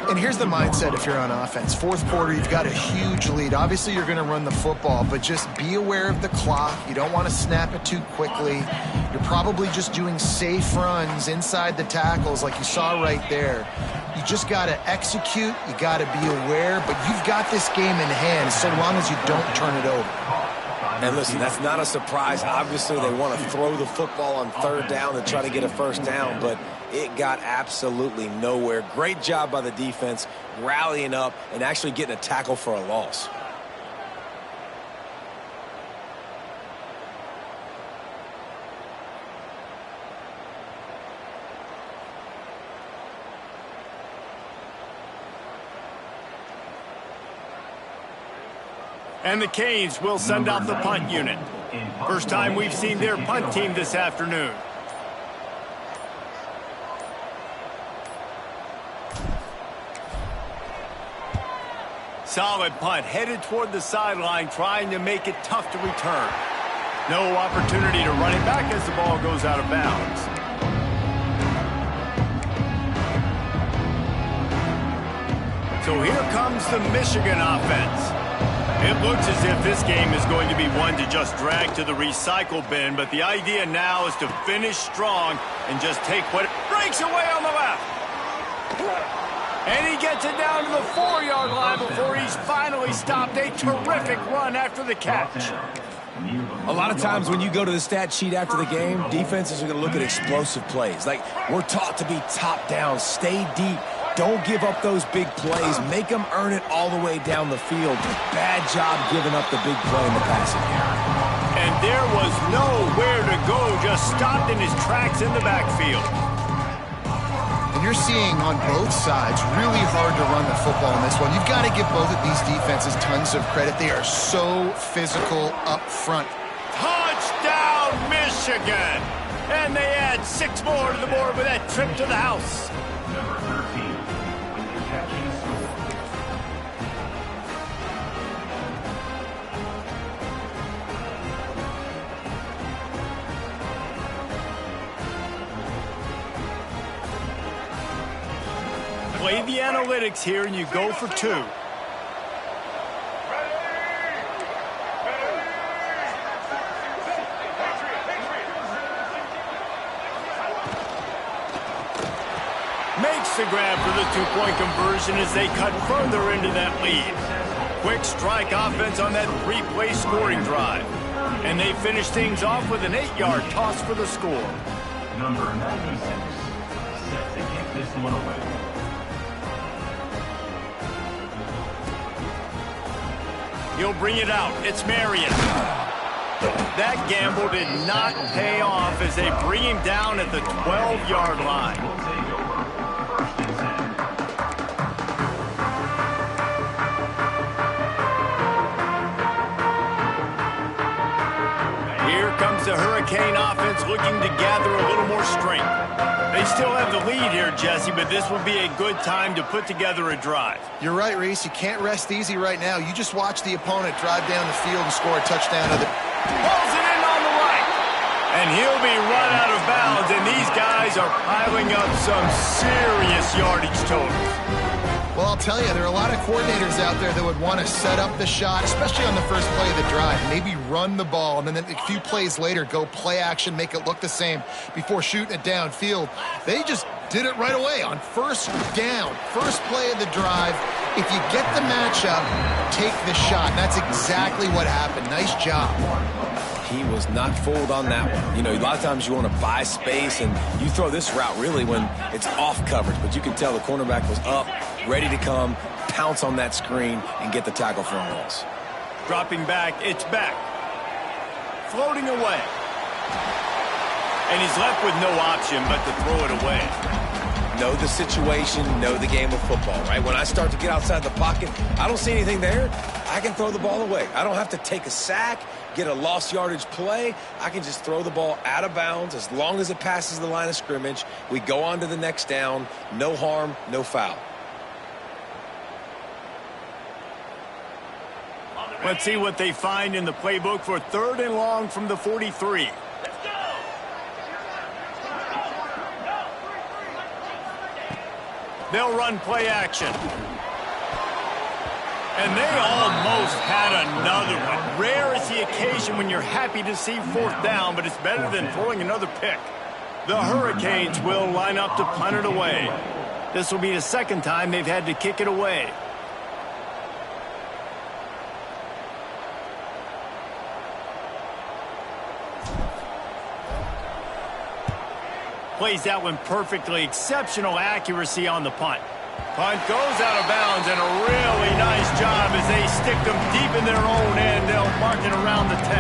And here's the mindset if you're on offense. Fourth quarter, you've got a huge lead. Obviously, you're going to run the football, but just be aware of the clock. You don't want to snap it too quickly. You're probably just doing safe runs inside the tackles like you saw right there. You just got to execute. You got to be aware, but you've got this game in hand so long as you don't turn it over. And listen, that's not a surprise. Obviously, they want to throw the football on 3rd down to try to get a first down, but it got absolutely nowhere. Great job by the defense, rallying up and actually getting a tackle for a loss. And the Canes will send out the punt unit. First time we've seen their punt team this afternoon. Solid punt, headed toward the sideline, trying to make it tough to return. No opportunity to run it back as the ball goes out of bounds. So here comes the Michigan offense. It looks as if this game is going to be one to just drag to the recycle bin, but the idea now is to finish strong and just take what breaks away on the left. And he gets it down to the 4-yard line before he's finally stopped. A terrific run after the catch. A lot of times when you go to the stat sheet after the game, defenses are going to look at explosive plays. Like, we're taught to be top down, stay deep, don't give up those big plays, make them earn it all the way down the field. Bad job giving up the big play in the passing game. And there was nowhere to go, just stopped in his tracks in the backfield. And you're seeing on both sides really hard to run the football in this one. You've got to give both of these defenses tons of credit. They are so physical up front. Touchdown, Michigan! And they add 6 more to the board with that trip to the house. Number 13, with the catching score. Play the analytics here and you go for 2. Makes the grab for the 2-point conversion as they cut further into that lead. Quick strike offense on that 3-play scoring drive. And they finish things off with an 8-yard toss for the score. Number 96, set to kick this one away. He'll bring it out. It's Marion. That gamble did not pay off as they bring him down at the 12-yard line. We'll take over. First and 10. Here comes the Hurricane offense looking to gather a little more strength. They still have the lead here, Jesse, but this will be a good time to put together a drive. You're right, Reese. You can't rest easy right now. You just watch the opponent drive down the field and score a touchdown. Pulls it in on the right. And he'll be run out of bounds, and these guys are piling up some serious yardage totals. Well, I'll tell you, there are a lot of coordinators out there that would want to set up the shot, especially on the first play of the drive, maybe run the ball, and then a few plays later go play action, make it look the same before shooting it downfield. They just did it right away on first down, first play of the drive. If you get the matchup, take the shot. And that's exactly what happened. Nice job. He was not fooled on that one. You know, a lot of times you want to buy space, and you throw this route really when it's off coverage, but you can tell the cornerback was up, ready to come, pounce on that screen, and get the tackle for a loss. Dropping back, it's back. Floating away. And he's left with no option but to throw it away. Know the situation, know the game of football, right? When I start to get outside the pocket, I don't see anything there, I can throw the ball away. I don't have to take a sack, get a lost yardage play. I can just throw the ball out of bounds as long as it passes the line of scrimmage. We go on to the next down. No harm, no foul. Let's see what they find in the playbook for 3rd and long from the 43. They'll run play action. And they almost had another one. Rare is the occasion when you're happy to see 4th down, but it's better than throwing another pick. The Hurricanes will line up to punt it away. This will be the 2nd time they've had to kick it away. Plays that one perfectly. Exceptional accuracy on the punt. Punt goes out of bounds, and a really nice job as they stick them deep in their own end. They'll mark it around the 10.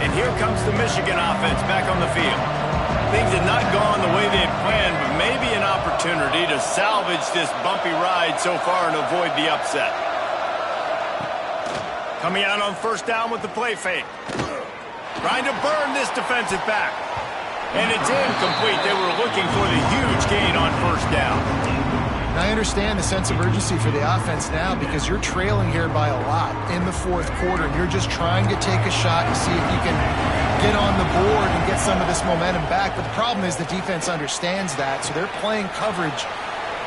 And here comes the Michigan offense back on the field. Things had not gone the way they had planned, but maybe an opportunity to salvage this bumpy ride so far and avoid the upset. Coming out on 1st down with the play fake. Trying to burn this defensive back. And it's incomplete. They were looking for the huge gain on 1st down. And I understand the sense of urgency for the offense now because you're trailing here by a lot in the 4th quarter. And you're just trying to take a shot to see if you can get on the board and get some of this momentum back. But the problem is the defense understands that. So they're playing coverage,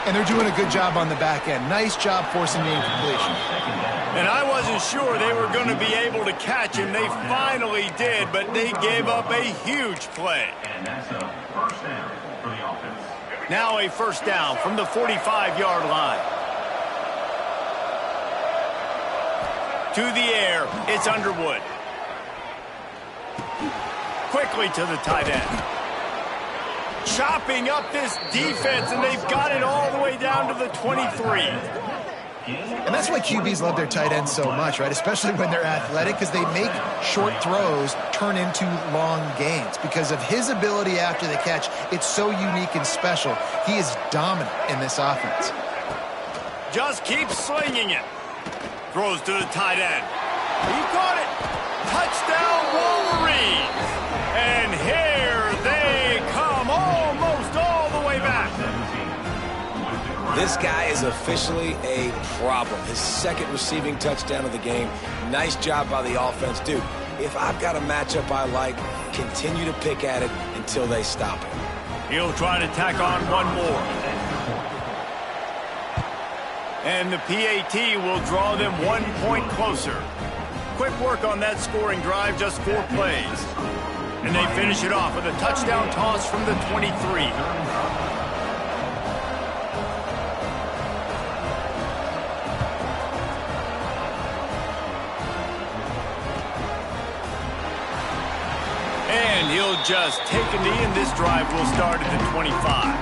and they're doing a good job on the back end. Nice job forcing the incompletion. And I wasn't sure they were going to be able to catch him. They finally did, but they gave up a huge play. And that's a first down for the offense. Now a first down from the 45-yard line. To the air, it's Underwood. Quickly to the tight end. Chopping up this defense, and they've got it all the way down to the 23. And that's why QBs love their tight ends so much, right? Especially when they're athletic, because they make short throws turn into long gains. Because of his ability after the catch, it's so unique and special. He is dominant in this offense. Just keeps slinging it. Throws to the tight end. He caught it. Touchdown, Wolverines. And here they come, almost all the way back. This guy is officially a problem. His second receiving touchdown of the game. Nice job by the offense. Dude, if I've got a matchup I like, continue to pick at it until they stop it. He'll try to tack on one more. And the PAT will draw them 1 point closer. Quick work on that scoring drive, just 4 plays. And they finish it off with a touchdown toss from the 23. And he'll just take a knee, and this drive will start at the 25.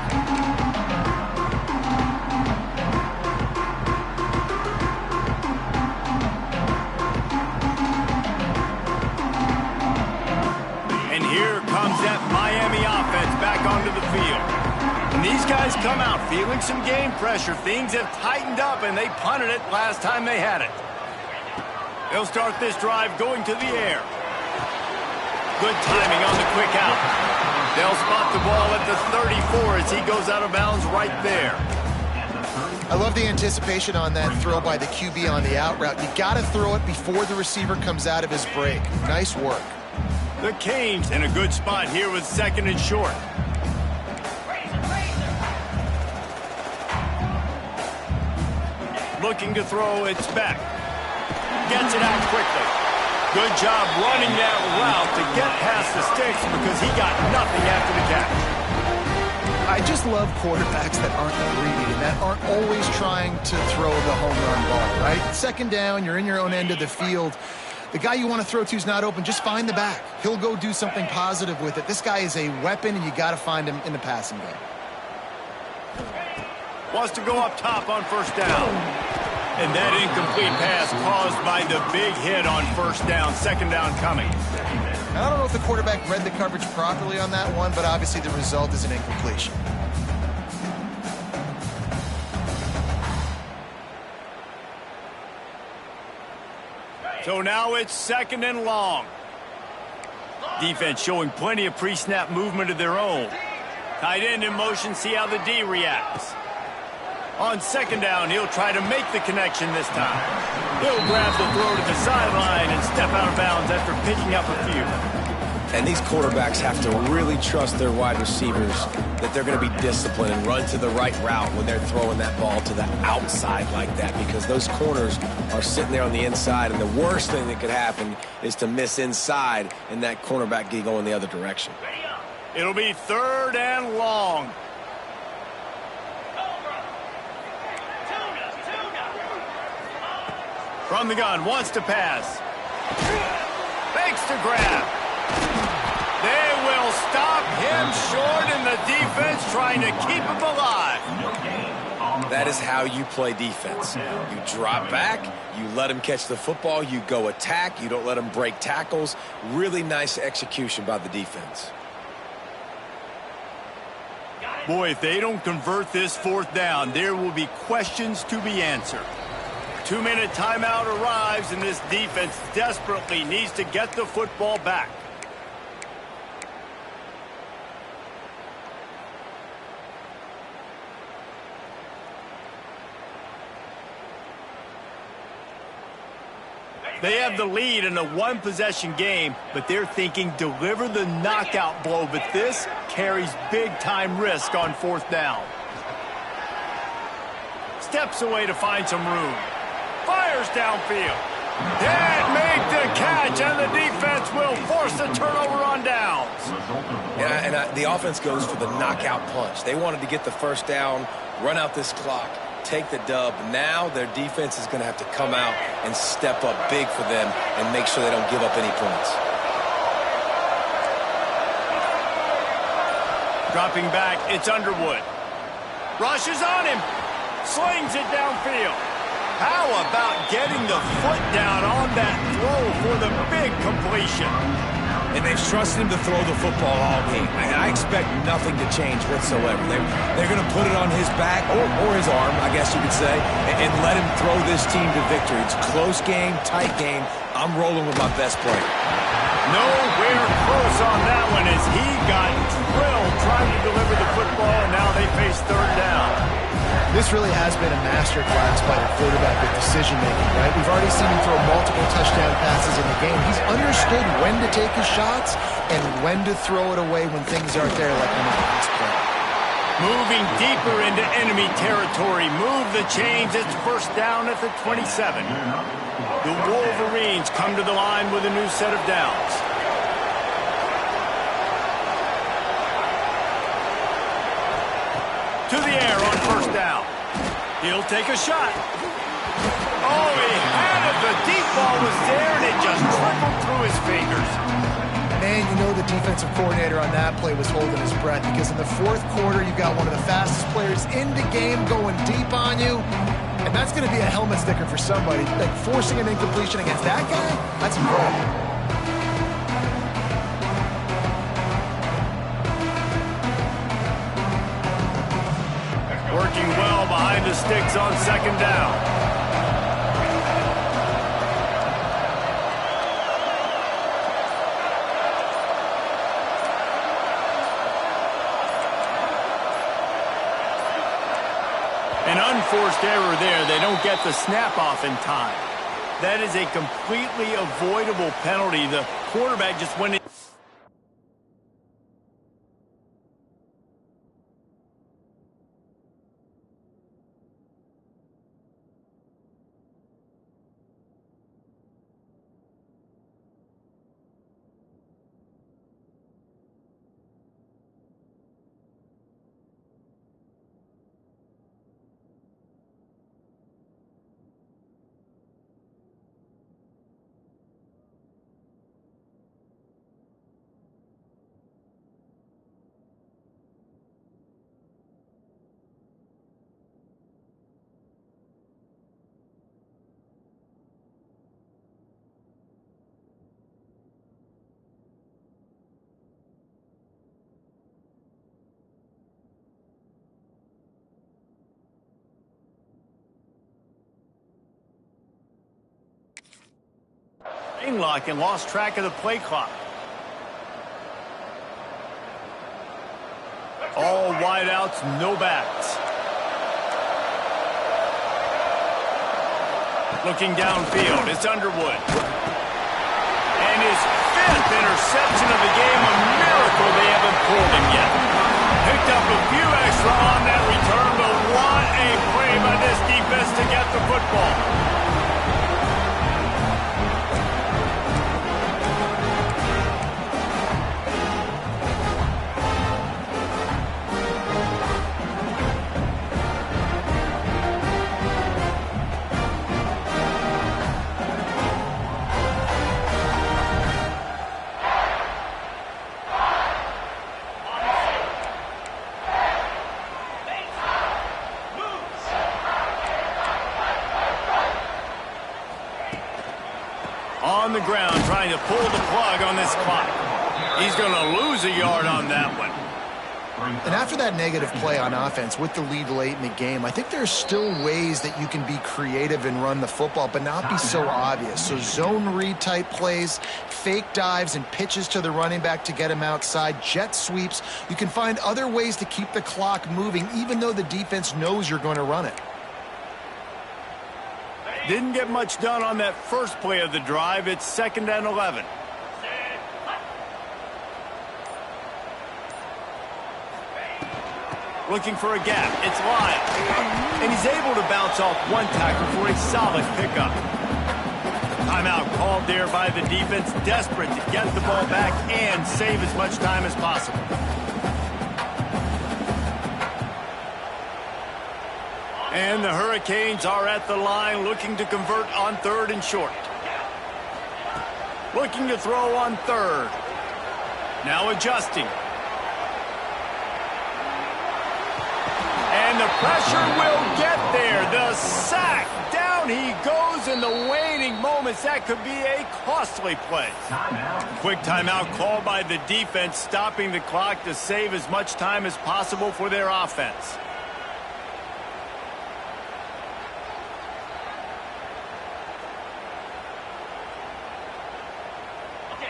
And here comes that Miami offense back onto the field. And these guys come out feeling some game pressure. Things have tightened up, and they punted it last time they had it. They'll start this drive going to the air. Good timing on the quick out. They'll spot the ball at the 34 as he goes out of bounds right there. I love the anticipation on that throw by the QB on the out route. You got to throw it before the receiver comes out of his break. Nice work. The Canes in a good spot here with second and short. Looking to throw, it's back. Gets it out quickly. Good job running that route to get past the sticks because he got nothing after the catch. I just love quarterbacks that aren't greedy and that aren't always trying to throw the home run ball, right? Second down, you're in your own end of the field. The guy you want to throw to is not open. Just find the back. He'll go do something positive with it. This guy is a weapon, and you got to find him in the passing game. Wants to go up top on first down. And that incomplete pass caused by the big hit on first down. Second down coming. I don't know if the quarterback read the coverage properly on that one, but obviously the result is an incompletion. So now it's second and long. Defense showing plenty of pre-snap movement of their own. Tight end in motion, see how the D reacts. On second down, he'll try to make the connection this time. He'll grab the throw to the sideline and step out of bounds after picking up a few. And these quarterbacks have to really trust their wide receivers that they're going to be disciplined and run to the right route when they're throwing that ball to the outside like that, because those corners are sitting there on the inside, and the worst thing that could happen is to miss inside and that cornerback get going the other direction. It'll be third and long. From the gun, wants to pass. Fakes to grab. They will stop him short, and the defense trying to keep him alive. That is how you play defense. You drop back, you let him catch the football, you go attack, you don't let him break tackles. Really nice execution by the defense. Boy, if they don't convert this fourth down, there will be questions to be answered. 2-minute timeout arrives, and this defense desperately needs to get the football back. They have the lead in a one-possession game, but they're thinking deliver the knockout blow, but this carries big-time risk on fourth down. Steps away to find some room. Fires fires downfield. Did make the catch, and the defense will force the turnover on downs. And the offense goes for the knockout punch. They wanted to get the first down, run out this clock, take the dub. Now their defense is going to have to come out and step up big for them and make sure they don't give up any points. Dropping back, it's Underwood. Rushes on him. Slings it downfield. How about getting the foot down on that throw for the big completion? And they've trusted him to throw the football all game. I expect nothing to change whatsoever. They're going to put it on his back, or his arm, I guess you could say, and let him throw this team to victory. It's a close game, tight game. I'm rolling with my best player. Nowhere close on that one as he got drilled trying to deliver the football, and now they face third down. This really has been a masterclass by the quarterback with decision-making, right? We've already seen him throw multiple touchdown passes in the game. He's understood when to take his shots and when to throw it away when things aren't there, like on the last play. Moving deeper into enemy territory. Move the chains. It's first down at the 27. The Wolverines come to the line with a new set of downs. To the air on first down. He'll take a shot. Oh, he had it. The deep ball was there, and it just trickled through his fingers. Man, you know the defensive coordinator on that play was holding his breath because in the fourth quarter, you got one of the fastest players in the game going deep on you, and that's going to be a helmet sticker for somebody. Like, forcing an incompletion against that guy, that's incredible. Working well behind the sticks on second down. An unforced error there. They don't get the snap off in time. That is a completely avoidable penalty. The quarterback just went in. Lock and lost track of the play clock. All wideouts, no backs. Looking downfield, it's Underwood. And his fifth interception of the game, a miracle they haven't pulled him yet. Picked up a few extra on that return, but what a play by this defense to get the football. On the ground, trying to pull the plug on this clock. He's going to lose a yard on that one. And after that negative play on offense with the lead late in the game, I think there's still ways that you can be creative and run the football, but not be so obvious. So zone read type plays, fake dives and pitches to the running back to get him outside, jet sweeps. You can find other ways to keep the clock moving, even though the defense knows you're going to run it. Didn't get much done on that first play of the drive. It's 2nd and 11. Looking for a gap. It's Lyle. And he's able to bounce off one tackle for a solid pickup. Timeout called there by the defense, desperate to get the ball back and save as much time as possible. And the Hurricanes are at the line looking to convert on 3rd and short. Looking to throw on 3rd. Now adjusting. And the pressure will get there. The sack. Down he goes in the waning moments. That could be a costly play. Quick timeout called by the defense, stopping the clock to save as much time as possible for their offense.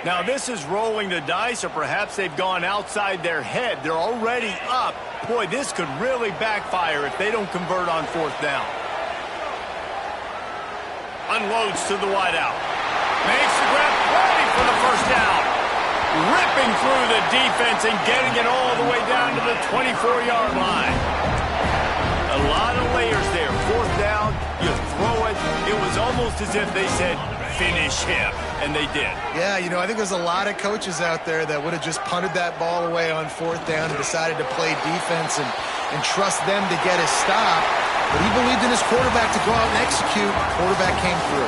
Now this is rolling the dice, or perhaps they've gone outside their head. They're already up. Boy, this could really backfire if they don't convert on 4th down. Unloads to the wideout. Makes the grab, ready for the 1st down. Ripping through the defense and getting it all the way down to the 24-yard line. A lot of layers there. 4th down, you throw it. It was almost as if they said, finish him, and they did. Yeah, you know, I think there's a lot of coaches out there that would have just punted that ball away on 4th down and decided to play defense and trust them to get a stop. But he believed in his quarterback to go out and execute. Quarterback came through.